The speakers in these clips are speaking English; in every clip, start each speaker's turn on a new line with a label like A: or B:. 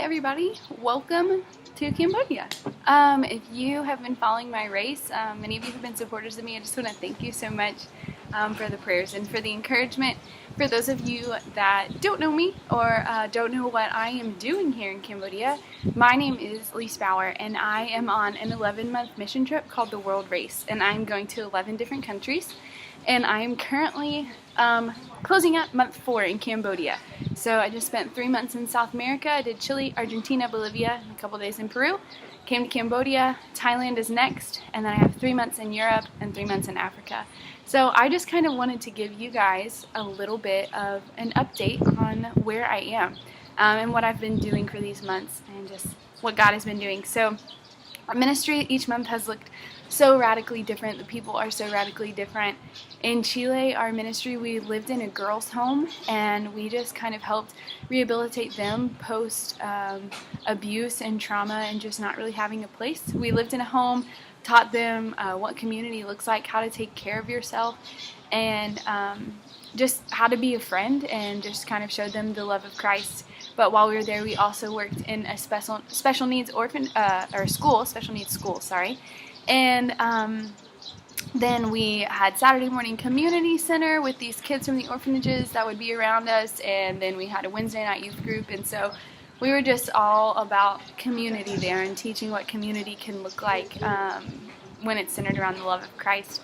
A: everybody, welcome to Cambodia. If you have been following my race, many of you have been supporters of me. I just want to thank you so much for the prayers and for the encouragement. For those of you that don't know me or don't know what I am doing here in Cambodia, my name is Lise Bauer and I am on an 11-month mission trip called the World Race, and I'm going to 11 different countries, and I am currently closing out month 4 in Cambodia. So I just spent 3 months in South America. I did Chile, Argentina, Bolivia, and a couple days in Peru. Came to Cambodia. Thailand is next, and then I have 3 months in Europe and 3 months in Africa. So I just kind of wanted to give you guys a little bit of an update on where I am and what I've been doing for these months and just what God has been doing. So our ministry each month has looked so radically different. The people are so radically different. In Chile, our ministry, we lived in a girls' home, and we just kind of helped rehabilitate them post abuse and trauma and just not really having a place. We lived in a home, taught them what community looks like, how to take care of yourself, and just how to be a friend, and just kind of showed them the love of Christ. But while we were there, we also worked in a special needs school, sorry. And then we had Saturday morning community center with these kids from the orphanages that would be around us, and then we had a Wednesday night youth group, and so we were just all about community there and teaching what community can look like when it's centered around the love of Christ.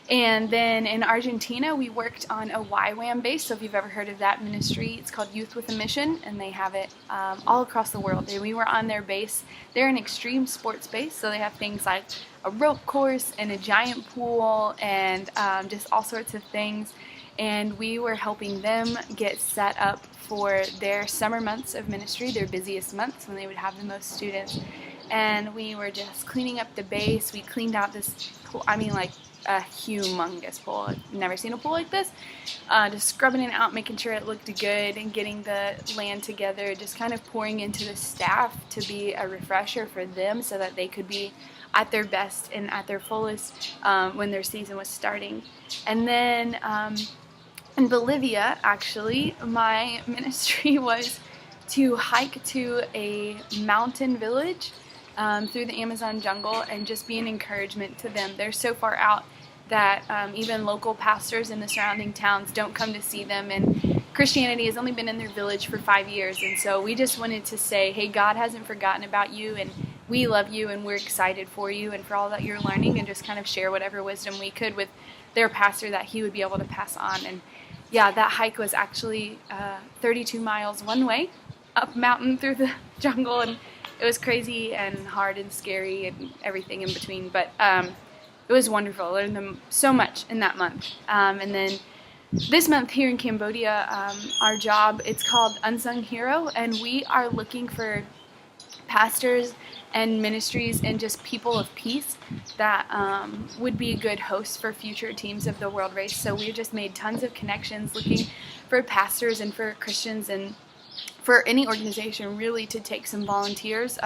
A: And then in Argentina, we worked on a YWAM base. So if you've ever heard of that ministry, it's called Youth with a Mission, and they have it all across the world. And we were on their base. They're an extreme sports base, so they have things like a rope course and a giant pool and just all sorts of things. And we were helping them get set up for their summer months of ministry, their busiest months when they would have the most students. And we were just cleaning up the base. We cleaned out this pool, a humongous pool. I've never seen a pool like this. Just scrubbing it out, making sure it looked good, and getting the land together, just kind of pouring into the staff to be a refresher for them so that they could be at their best and at their fullest when their season was starting. And then in Bolivia, actually, my ministry was to hike to a mountain village through the Amazon jungle and just be an encouragement to them. They're so far out that even local pastors in the surrounding towns don't come to see them, and Christianity has only been in their village for 5 years. And so we just wanted to say, hey, God hasn't forgotten about you, and we love you, and we're excited for you and for all that you're learning, and just kind of share whatever wisdom we could with their pastor that he would be able to pass on. And yeah, that hike was actually 32 miles one way up mountain through the jungle, and it was crazy and hard and scary and everything in between, but it was wonderful. I learned so much in that month. And then this month here in Cambodia, our job, it's called Unsung Hero, and we are looking for pastors and ministries and just people of peace that would be a good hosts for future teams of the World Race. So we just made tons of connections looking for pastors and for Christians and for any organization really to take some volunteers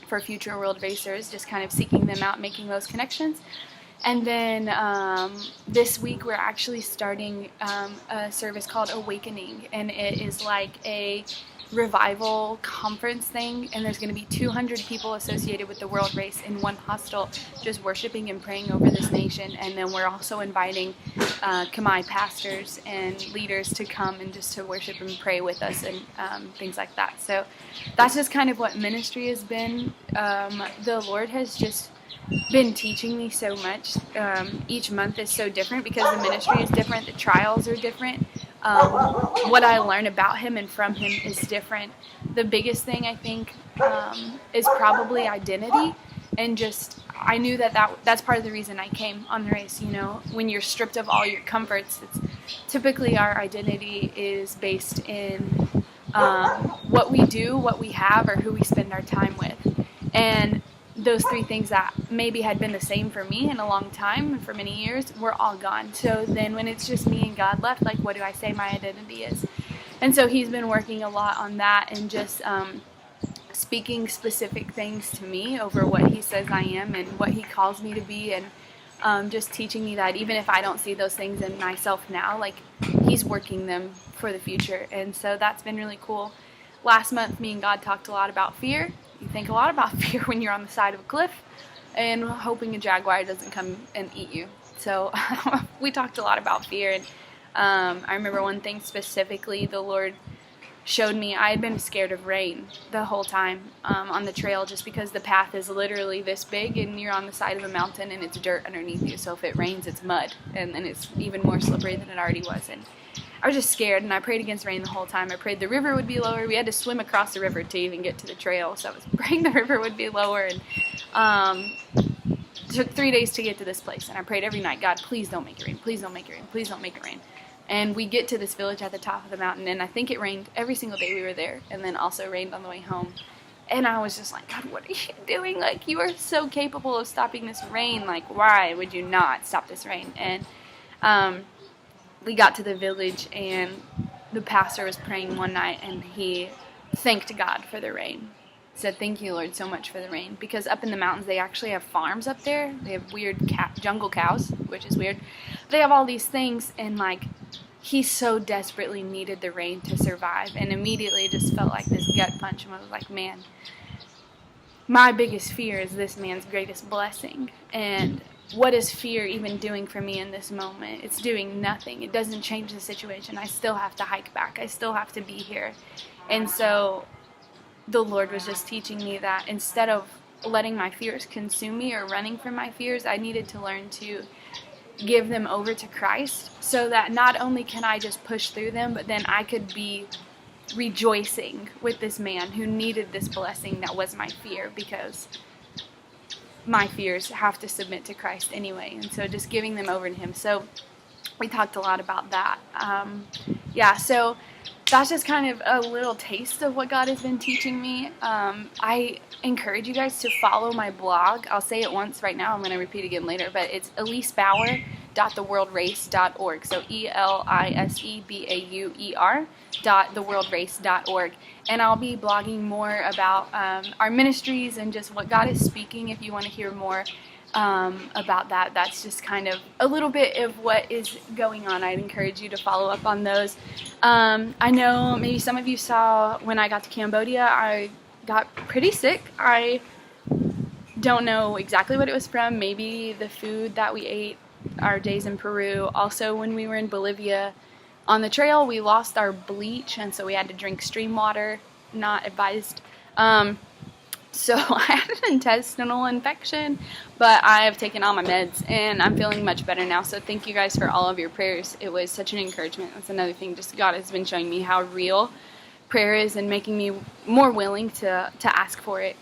A: for future World Racers, just kind of seeking them out, making those connections. And then this week we're actually starting a service called Awakening, and it is like a revival conference thing, and there's going to be 200 people associated with the World Race in one hostel just worshiping and praying over this nation. And then we're also inviting Khmer pastors and leaders to come and just to worship and pray with us and things like that. So that's just kind of what ministry has been. The Lord has just been teaching me so much. Each month is so different because the ministry is different, the trials are different. What I learn about him and from him is different. The biggest thing I think is probably identity, and just I knew that's part of the reason I came on the race. You know, when you're stripped of all your comforts, it's typically our identity is based in what we do, what we have, or who we spend our time with. And those 3 things that maybe had been the same for me in a long time, for many years, were all gone. So then when it's just me and God left, like, what do I say my identity is? And so he's been working a lot on that and just speaking specific things to me over what he says I am and what he calls me to be, and just teaching me that even if I don't see those things in myself now, like, he's working them for the future. And so that's been really cool. last month, me and God talked a lot about fear. You think a lot about fear when you're on the side of a cliff and hoping a jaguar doesn't come and eat you. So we talked a lot about fear, and I remember one thing specifically the Lord showed me. I had been scared of rain the whole time on the trail, just because the path is literally this big and you're on the side of a mountain and it's dirt underneath you, so if it rains it's mud, and then it's even more slippery than it already was. And I was just scared, and I prayed against rain the whole time. I prayed the river would be lower. We had to swim across the river to even get to the trail, so I was praying the river would be lower. And it took 3 days to get to this place, and I prayed every night, God, please don't make it rain, please don't make it rain, please don't make it rain. And we get to this village at the top of the mountain, and I think it rained every single day we were there, and then also rained on the way home. And I was just like, God, what are you doing? Like, you are so capable of stopping this rain. Like, why would you not stop this rain? And we got to the village, and the pastor was praying one night, and he thanked God for the rain. Said, thank you, Lord, so much for the rain. Because up in the mountains, they actually have farms up there. They have weird jungle cows, which is weird. They have all these things, and like, he so desperately needed the rain to survive. And immediately it just felt like this gut punch, and I was like, man, my biggest fear is this man's greatest blessing. And what is fear even doing for me in this moment? It's doing nothing. It doesn't change the situation. I still have to hike back. I still have to be here. And so the Lord was just teaching me that instead of letting my fears consume me or running from my fears, I needed to learn to give them over to Christ, so that not only can I just push through them, but then I could be rejoicing with this man who needed this blessing that was my fear, because my fears have to submit to Christ anyway. And so just giving them over to him. So we talked a lot about that. So that's just kind of a little taste of what God has been teaching me. I encourage you guys to follow my blog. I'll say it once right now. I'm going to repeat again later, but it's elisebauer.theworldrace.org. So ELISEBAUER.theworldrace.org. And I'll be blogging more about our ministries and just what God is speaking. If you want to hear more about that, that's just kind of a little bit of what is going on. I'd encourage you to follow up on those. I know maybe some of you saw when I got to Cambodia, I got pretty sick. I don't know exactly what it was from. Maybe the food that we ate our days in Peru. Also, when we were in Bolivia on the trail, we lost our bleach, and so we had to drink stream water. Not advised. So I had an intestinal infection, but I have taken all my meds, and I'm feeling much better now. So thank you guys for all of your prayers. It was such an encouragement. That's another thing. Just God has been showing me how real prayer is and making me more willing to ask for it.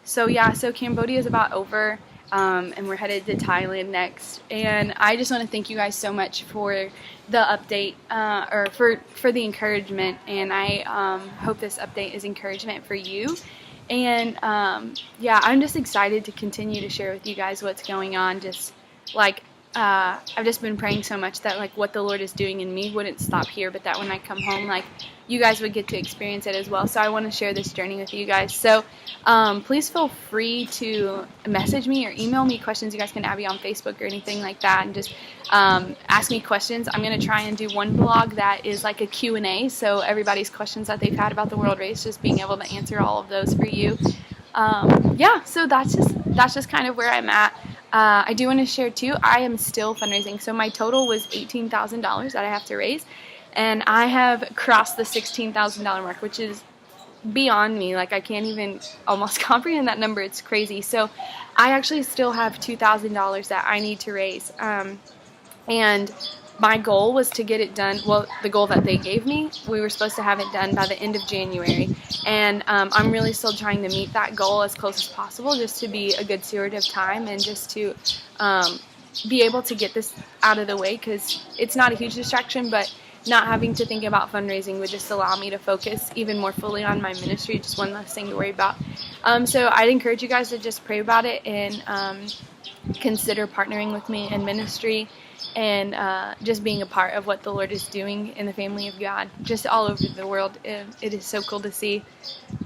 A: So Cambodia is about over, and we're headed to Thailand next. And I just want to thank you guys so much for the update, or for the encouragement. And I hope this update is encouragement for you. And I'm just excited to continue to share with you guys what's going on. Just like I've just been praying so much that like what the Lord is doing in me wouldn't stop here, but that when I come home, like you guys would get to experience it as well. So I want to share this journey with you guys. So please feel free to message me or email me questions. You guys can add me on Facebook or anything like that, and just ask me questions. I'm going to try and do one blog that is like a Q&A, so everybody's questions that they've had about the World Race, just being able to answer all of those for you. So that's just kind of where I'm at. I do want to share too, I am still fundraising. So my total was $18,000 that I have to raise, and I have crossed the $16,000 mark, which is beyond me. Like I can't even almost comprehend that number. It's crazy. So I actually still have $2,000 that I need to raise. And my goal was to get it done. Well, the goal that they gave me, we were supposed to have it done by the end of January. And I'm really still trying to meet that goal as close as possible, just to be a good steward of time and just to be able to get this out of the way, because it's not a huge distraction, but not having to think about fundraising would just allow me to focus even more fully on my ministry. Just one less thing to worry about. So I'd encourage you guys to just pray about it and consider partnering with me in ministry, and just being a part of what the Lord is doing in the family of God, just all over the world. It is so cool to see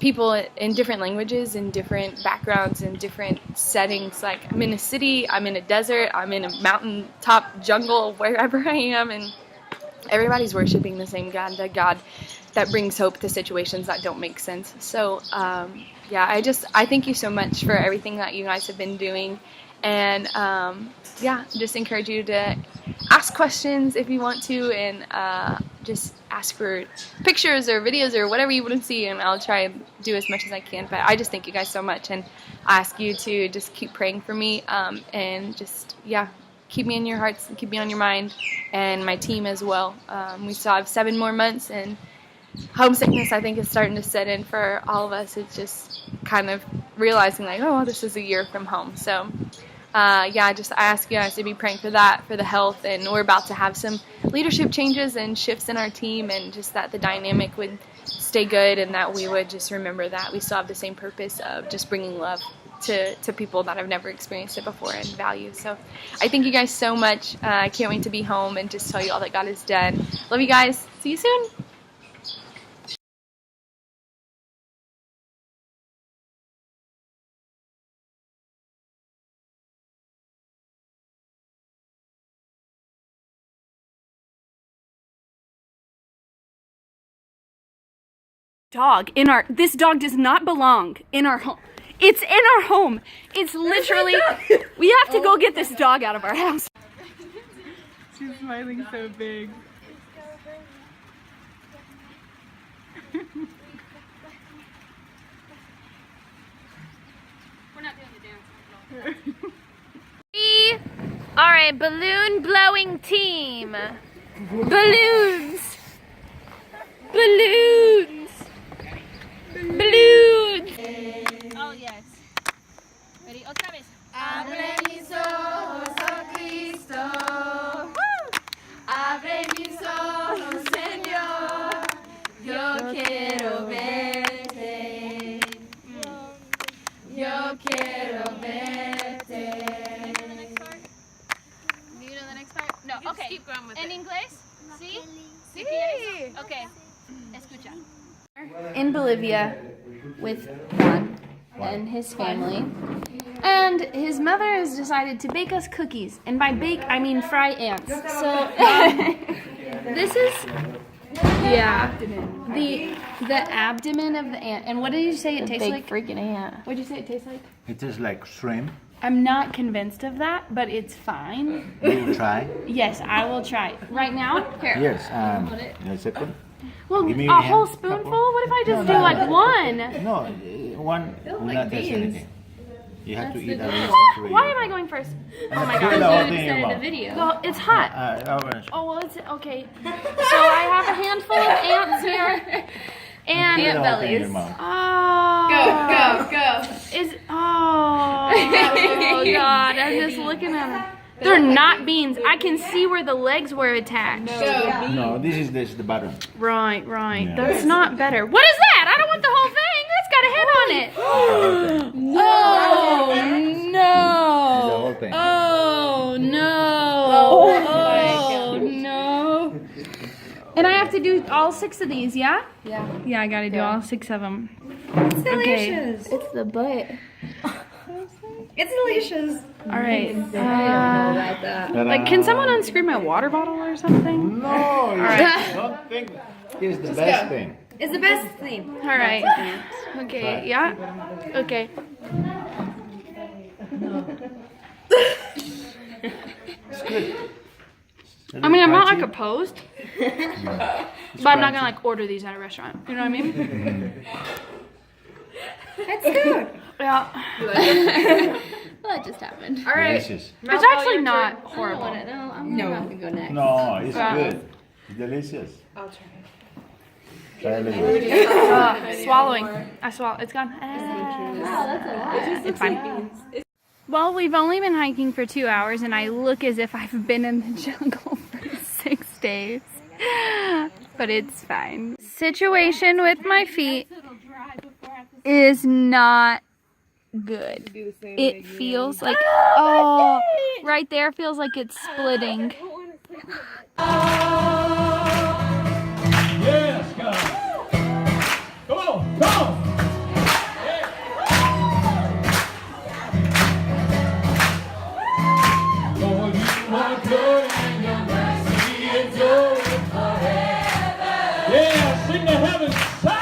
A: people in different languages and different backgrounds and different settings. Like I'm in a city, I'm in a desert, I'm in a mountaintop jungle, wherever I am, and everybody's worshiping the same God, the God that brings hope to situations that don't make sense. So yeah, I thank you so much for everything that you guys have been doing, and yeah, just encourage you to ask questions if you want to, and just ask for pictures or videos or whatever you want to see, and I'll try and do as much as I can. But I just thank you guys so much, and I ask you to just keep praying for me, and just, yeah, keep me in your hearts and keep me on your mind, and my team as well. We still have 7 more months, and homesickness, I think, is starting to set in for all of us. It's just kind of realizing, like, oh, this is a year from home. So yeah, I ask you guys to be praying for that, for the health, and we're about to have some leadership changes and shifts in our team, and just that the dynamic would stay good, and that we would just remember that we still have the same purpose of just bringing love to people that have never experienced it before, and value. So I thank you guys so much. I can't wait to be home and just tell you all that God has done. Love you guys. See you soon.
B: This dog does not belong in our home. It's in our home. It's literally, we have to go get this dog out of our house.
C: She's smiling so big.
B: We're not doing the dance. We are a balloon blowing team. Balloons. Balloons. Balloons. Oh yes. Ready? Otra vez.
D: Abre mis ojos, oh Cristo. Abre mis ojos, Señor. Yo quiero verte. Yo quiero verte.
B: Do you know the next part? No. Okay.
D: keep going with
B: En
D: it.
B: inglés? Sí. Sí. ¿Quieres? Okay. Escucha.
A: In Bolivia with Juan and his family, and his mother has decided to bake us cookies, and by bake I mean fry ants. So this is, yeah, the abdomen of the ant. And what did you say it tastes like?
E: Freaking ant.
A: What did you say it tastes like?
F: It tastes like shrimp.
A: I'm not convinced of that, but it's fine.
F: You will try?
A: Yes, I will try. Right now? Here.
F: Yes. A second.
A: Well,
F: Give me
A: a
F: your
A: whole
F: hand.
A: spoonful? What if I just do like one?
F: No, one will not taste anything. You have to eat at least 3.
A: Why am I going first?
F: Oh my God! The whole thing in your mouth.
A: Well, it's hot.
F: Orange.
A: Oh, well, it's okay. So I have a handful of ants here. And
F: Put the whole thing in your mouth.
A: oh,
D: Go.
A: is oh God! I'm just looking at them. They're not beans. I can see where the legs were attached.
F: No, this is the bottom.
A: Right.
F: Yeah.
A: That's not better. What is that? I don't want the whole thing. That's got a head on it. Oh no!
F: The whole thing.
A: Oh no! Oh no! And I have to do all 6 of these, yeah? Yeah, I gotta do all 6 of them.
D: It's delicious.
E: It's the butt.
D: It's delicious.
A: All right.
D: About that.
A: Like, can someone unscrew my water bottle or something?
F: No, you don't think it's the best thing.
D: It's the best thing.
A: All right. Okay. Yeah. Okay.
F: It's good.
A: I mean, I'm not like opposed, but I'm not gonna like order these at a restaurant. You know what I mean?
D: It's good.
A: Yeah.
E: What just happened?
D: All right.
F: Delicious.
A: It's actually not horrible.
E: No, I'm not gonna go next.
F: No, it's good. It's delicious. I'll try. Try a little bit.
A: Swallowing. I swallow. It's gone.
E: Wow, that's a lot.
A: It's fine. Well, we've only been hiking for 2 hours, and I look as if I've been in the jungle for 6 days. But it's fine. Situation with my feet is not good. It feels like, oh, right there feels like it's splitting.
G: Yes, God. Come on, come on. Lord, you are good and your mercy endureth forever. in the heavens.